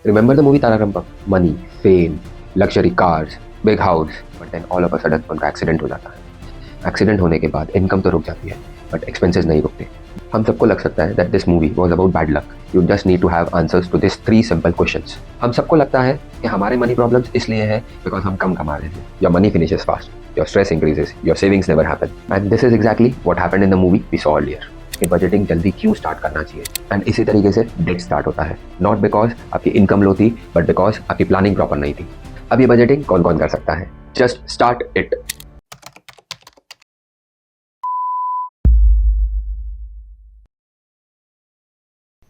Remember the movie Tararam? Money, fame, luxury cars, big house, but then all of a sudden उनका accident हो जाता है। Accident होने के बाद इनकम तो रुक जाती है बट एक्सपेंसेस नहीं रुकते। हम सबको लग सकता है that this movie was about bad luck. You just need to have answers to this 3 simple questions. हम सबको लगता है कि हमारे मनी प्रॉब्लम्स इसलिए है बिकॉज हम कम कमा रहे हैं। Your money finishes fast, your stress increases, your savings never happen, and this is exactly what happened in the movie we saw earlier. कि बजटिंग जल्दी क्यों स्टार्ट करना चाहिए, एंड इसी तरीके से डेट स्टार्ट होता है, नॉट बिकॉज आपकी इनकम लो थी बट बिकॉज आपकी प्लानिंग प्रॉपर नहीं थी। अब ये बजटिंग कौन कौन कर सकता है? Just start it.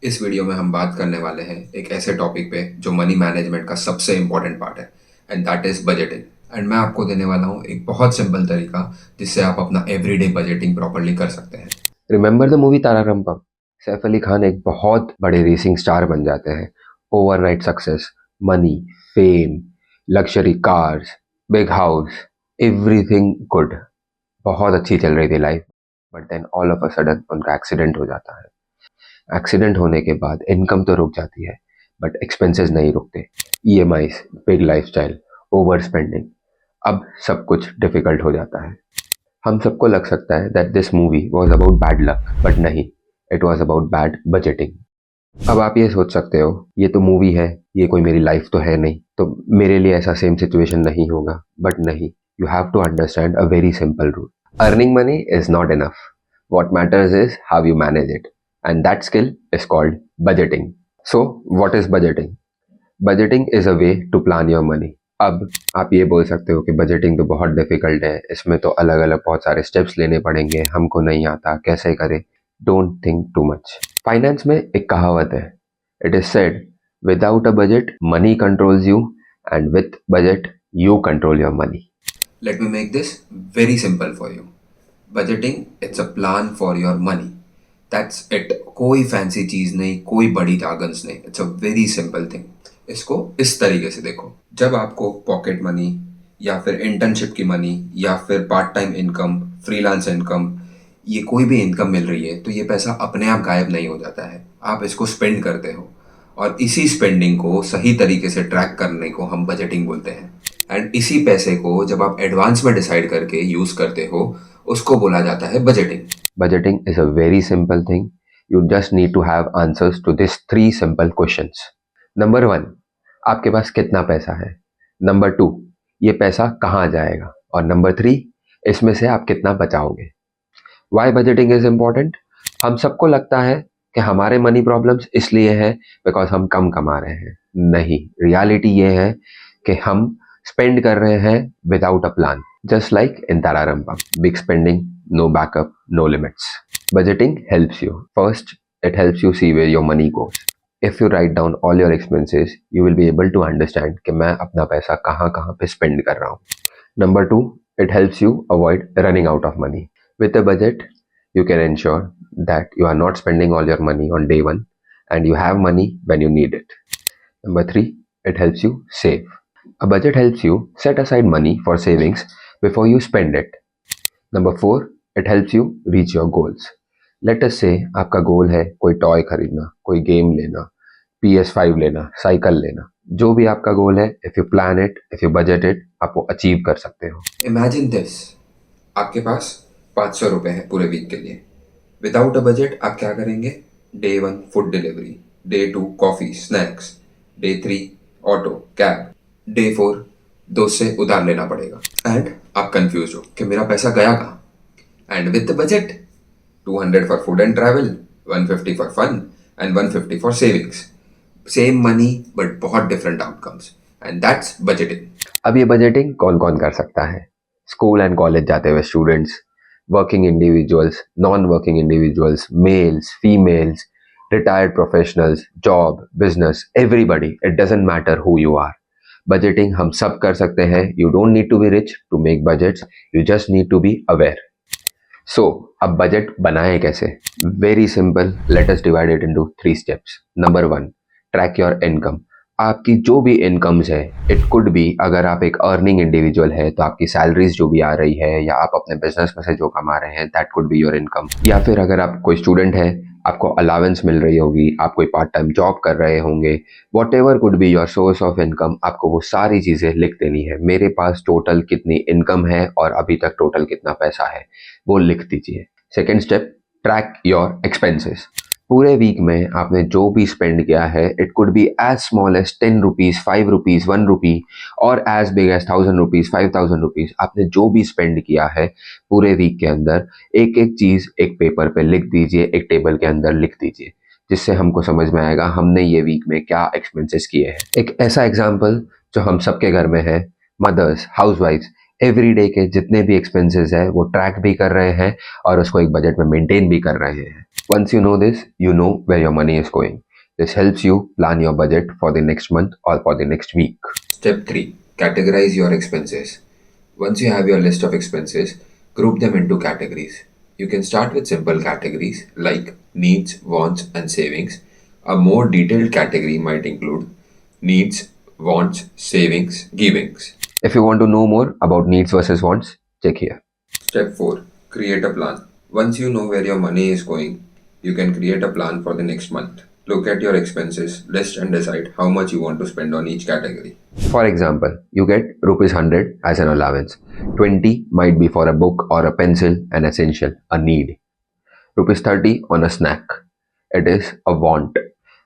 इस वीडियो में हम बात करने वाले हैं एक ऐसे टॉपिक पे जो मनी मैनेजमेंट का सबसे इम्पोर्टेंट पार्ट है, and that is budgeting. And मैं आपको देने वाला हूँ एक बहुत सिंपल तरीका जिससे आप अपना एवरीडे बजटिंग प्रॉपरली कर सकते हैं। Remember the movie Tararum? Saif Ali Khan एक बहुत बड़े रेसिंग स्टार बन जाते हैं। Overnight success, money, fame, luxury cars, big house, everything good, बहुत अच्छी चल रही थी life, but then all of a sudden उनका एक्सीडेंट हो जाता है। एक्सीडेंट होने के बाद इनकम तो रुक जाती है बट एक्सपेंसेस नहीं रुकते। EMIs, big lifestyle, over spending, अब सब कुछ डिफिकल्ट हो जाता है। हम सबको लग सकता है that this movie was about bad luck, but नहीं, it was about bad budgeting. अब आप ये सोच सकते हो ये तो मूवी है, ये कोई मेरी लाइफ तो है नहीं, तो मेरे लिए ऐसा सेम सिचुएशन नहीं होगा, बट नहीं, you have to understand a very simple rule. Earning money is not enough, what matters is how you manage it, and that skill is called budgeting. So what is budgeting? Budgeting is a way to plan your money. अब आप ये बोल सकते हो कि budgeting तो बहुत difficult है, इसमें तो अलग अलग बहुत सारे स्टेप्स लेने पड़ेंगे, हमको नहीं आता, कैसे करें? Don't think too much. Finance में एक कहावत है, it is said, without a budget money controls you, and with budget you control your money. Let me make this very simple for you. Budgeting it's a plan for your money, that's it. कोई fancy चीज़ नहीं, कोई बड़ी dragons नहीं, it's a very simple thing. इसको इस तरीके से देखो, जब आपको पॉकेट मनी या फिर इंटर्नशिप की मनी या फिर part time income, freelance income, ये कोई भी इनकम मिल रही है तो ये पैसा अपने आप गायब नहीं हो जाता है, आप इसको स्पेंड करते हो, और इसी स्पेंडिंग को सही तरीके से ट्रैक करने को हम बजटिंग बोलते हैं। एंड इसी पैसे को जब आप एडवांस में डिसाइड करके यूज़ करते हो उसको बोला जाता है budgeting. Budgeting is a very simple thing. You just need to have answers to these 3 simple questions. Number 1, आपके पास कितना पैसा है? Number 2, ये पैसा कहाँ जाएगा? और Number 3, इसमें से आप कितना बचाओगे? Why budgeting is important? हम सबको लगता है कि हमारे मनी प्रॉब्लम्स इसलिए है बिकॉज हम कम कमा रहे हैं। नहीं, रियलिटी ये है कि हम स्पेंड कर रहे हैं without a plan, just like in Tararumpum, big spending, no backup, no limits. Budgeting helps you. First, it helps you see where your money goes. If you write down all your expenses, you will be able to understand कि मैं अपना पैसा कहाँ कहाँ पे spend कर रहा हूँ. Number 2, it helps you avoid running out of money. With a budget, you can ensure that you are not spending all your money on day one and you have money when you need it. Number 3, it helps you save. A budget helps you set aside money for savings before you spend it. Number 4, it helps you reach your goals. Let us say आपका गोल है कोई toy खरीदना, कोई game लेना, PS5 लेना, cycle लेना, जो भी आपका गोल है, if you plan it, if you budget it, आप वो अचीव कर सकते हो। इमेजिन दिस, आपके पास 500 रुपये है पूरे वीक के लिए। विदाउट अ बजट आप क्या करेंगे? Day 1 food delivery, day 2 coffee snacks, day 3 auto cab, day 4 दोस्त से उधार लेना पड़ेगा, एंड आप कंफ्यूज हो कि मेरा पैसा गया कहाँ। And with the budget, 200 for food and travel, 150 for fun and 150 for savings. Same money but बहुत different outcomes, and that's budgeting. अब ये बजटिंग कौन कौन कर सकता है? स्कूल एंड कॉलेज जाते हुए students, working individuals, non working individuals, males, females, retired professionals, job, business, everybody, it doesn't matter who you are. Budgeting हम सब कर सकते हैं. You don't need to be rich to make budgets, you just need to be aware. So, अब budget बनाए कैसे? Very simple, let us divide it into 3 steps. Number 1, track your income. आपकी जो भी इनकम्स है, इट कुड बी, अगर आप एक अर्निंग इंडिविजुअल है तो आपकी सैलरीज जो भी आ रही है, या आप अपने बिजनेस में से जो कमा रहे हैं, that could be your income. या फिर अगर आप कोई स्टूडेंट है आपको अलावेंस मिल रही होगी, आप कोई पार्ट टाइम जॉब कर रहे होंगे, what ever could be your source of income, आपको वो सारी चीज़ें लिख देनी है। मेरे पास टोटल कितनी इनकम है और अभी तक टोटल कितना पैसा है, वो लिख दीजिए। Second step, track your expenses. पूरे वीक में आपने जो भी स्पेंड किया है, it could be as small as 10 rupees, 5 rupees, 1 rupee और as big as 1000 rupees, 5000 rupees. आपने जो भी स्पेंड किया है पूरे वीक के अंदर, एक एक चीज़ एक पेपर पे लिख दीजिए, एक टेबल के अंदर लिख दीजिए, जिससे हमको समझ में आएगा हमने ये वीक में क्या एक्सपेंसेस किए हैं। एक ऐसा एग्जाम्पल जो हम सबके घर में है, मदर्स, हाउसवाइफ्स एवरी डे के जितने भी एक्सपेंसेस है वो ट्रैक भी कर रहे हैं और उसको एक बजट में मेंटेन भी कर रहे हैं। Once you know this, you know where your money is going. This helps you plan your budget for the next month or for the next week. Step 3. Categorize your expenses. Once you have your list of expenses, group them into categories. You can start with simple categories like needs, wants, and savings. A more detailed category might include needs, wants, savings, givings. If you want to know more about needs versus wants, check here. Step 4. Create a plan. Once you know where your money is going, you can create a plan for the next month. Look at your expenses list and decide how much you want to spend on each category. For example, you get rupees 100 as an allowance. 20 might be for a book or a pencil, an essential, a need. Rupees 30 on a snack. It is a want.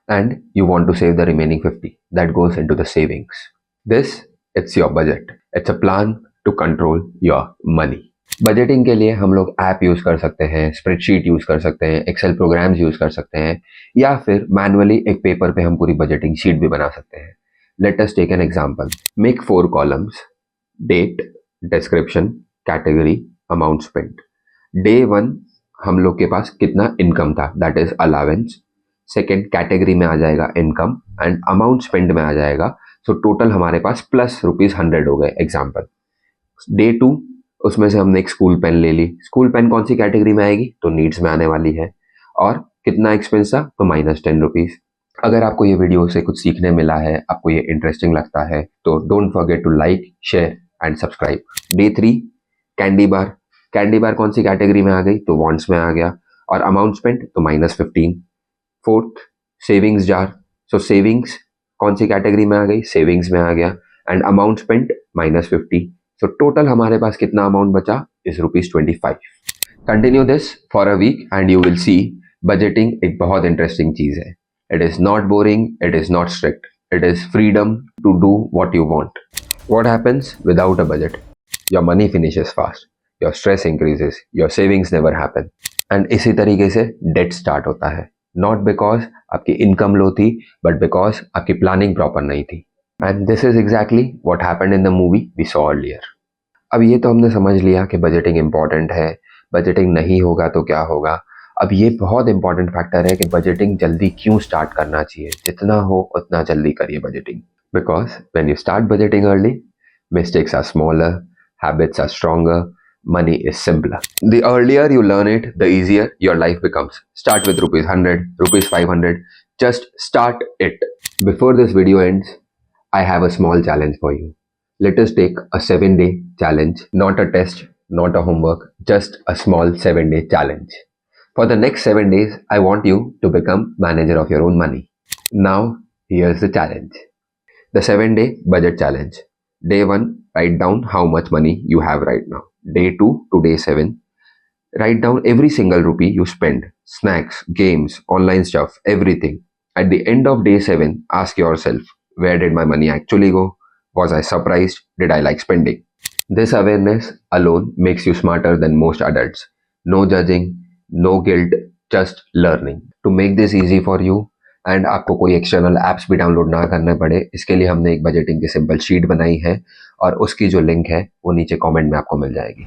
And you want to save the remaining 50. That goes into the savings. This, it's your budget. It's a plan to control your money. Budgeting के लिए हम लोग app use कर सकते हैं, spreadsheet use कर सकते हैं, एक्सेल प्रोग्राम्स यूज़ कर सकते हैं, या फिर मैनुअली एक पेपर पे हम पूरी बजटिंग शीट भी बना सकते हैं। Let us take an example. Make 4 columns, date, description, category, amount spent. Day 1 हम लोग के पास कितना इनकम था, that is allowance. Second category में आ जाएगा इनकम एंड अमाउंट स्पेंड में आ जाएगा, सो टोटल हमारे पास प्लस ₹100 हो गए एग्जाम्पल। डे 2 उसमें से हमने एक स्कूल पेन ले ली। स्कूल पेन कौन सी कैटेगरी में आएगी, तो नीड्स में आने वाली है। और कितना एक्सपेंस था, तो -10 रुपीज़। अगर आपको ये वीडियो से कुछ सीखने मिला है, आपको ये इंटरेस्टिंग लगता है, तो don't forget to like, share and subscribe. Day 3 candy bar. Candy bar कौन सी कैटेगरी में आ गई, तो वॉन्ट्स में आ गया। और अमाउंट स्पेंड तो -15। फोर्थ सेविंग्स जार, सो सेविंग्स कौन सी कैटेगरी में आ गई, सेविंग्स में आ गया एंड अमाउंट स्पेंड -50। तो टोटल हमारे पास कितना अमाउंट बचा is ₹25। Continue this for a week and you will see budgeting एक बहुत इंटरेस्टिंग चीज है। It is not boring, it is not strict, it is freedom to do what you want. What happens without a budget, your money finishes fast, your stress increases, your savings never happen and इसी तरीके से debt start होता है। Not because आपकी income low थी, but because आपकी planning proper नहीं थी। And this is exactly what happened in the movie we saw earlier. अब ये तो हमने समझ लिया कि बजटिंग इंपॉर्टेंट है, बजटिंग नहीं होगा तो क्या होगा। अब ये बहुत इंपॉर्टेंट फैक्टर है कि बजटिंग जल्दी क्यों स्टार्ट करना चाहिए। जितना हो उतना जल्दी करिए budgeting, because when you start budgeting early, mistakes are smaller, habits are stronger, money is simpler. The earlier you learn it, the easier your life becomes. Start with ₹100, ₹500, just start it. Before this video ends, I have a small challenge for you. Let us take a 7-day challenge, not a test, not a homework, just a small 7-day challenge. For the next 7 days, I want you to become manager of your own money. Now, here's the challenge. The 7-day budget challenge. Day 1, write down how much money you have right now. Day 2 to day 7, write down every single rupee you spend, snacks, games, online stuff, everything. At the end of day 7, ask yourself, where did my money actually go? Was I surprised? Did I like spending? This awareness alone makes you smarter than most adults. No judging, no guilt, just learning. To make this easy for you and आपको कोई external apps भी download ना करने पड़े, इसके लिए हमने एक बजटिंग की सिंपल शीट बनाई है और उसकी जो लिंक है वो नीचे कमेंट में आपको मिल जाएगी।